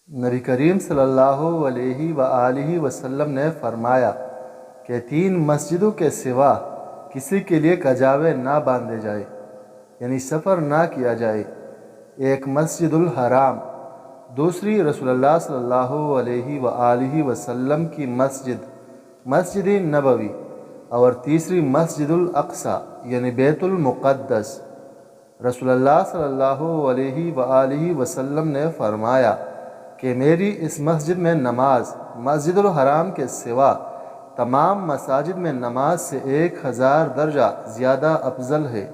نبی کریم صلی اللہ علیہ وآلہ وسلم نے فرمایا کہ 3 مسجدوں کے سوا کسی کے لیے کجاوے نہ باندھے جائے، یعنی سفر نہ کیا جائے۔ ایک مسجد الحرام، دوسری رسول اللہ صلی اللہ علیہ وآلہ وسلم کی مسجد نبوی، اور تیسری مسجد الاقصی یعنی بیت المقدس۔ رسول اللہ صلی اللہ علیہ وآلہ وسلم نے فرمایا کہ میری اس مسجد میں نماز مسجد الحرام کے سوا تمام مساجد میں نماز سے 1000 درجہ زیادہ افضل ہے۔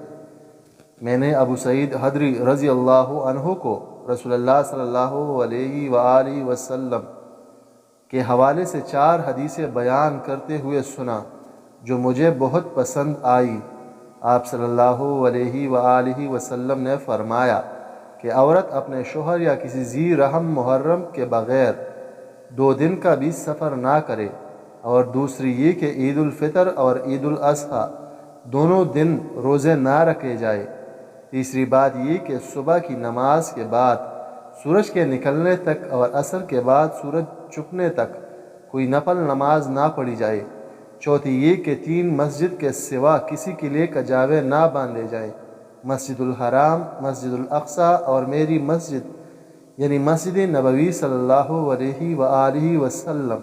میں نے ابو سعید خدری رضی اللہ عنہ کو رسول اللہ صلی اللہ علیہ وآلہ وسلم کے حوالے سے 4 حدیثیں بیان کرتے ہوئے سنا جو مجھے بہت پسند آئی۔ آپ صلی اللہ علیہ وآلہ وسلم نے فرمایا کہ عورت اپنے شوہر یا کسی ذی رحم محرم کے بغیر 2 دن کا بھی سفر نہ کرے، اور دوسری یہ کہ عید الفطر اور عید الاضحیٰ دونوں دن روزے نہ رکھے جائے۔ تیسری بات یہ کہ صبح کی نماز کے بعد سورج کے نکلنے تک اور عصر کے بعد سورج چھپنے تک کوئی نفل نماز نہ پڑھی جائے۔ چوتھی یہ کہ 3 مسجد کے سوا کسی کے لیے کجاوے نہ باندھے جائیں، مسجد الحرام، مسجد الاقصی اور میری مسجد یعنی مسجد نبوی صلی اللہ علیہ وآلہ وسلم۔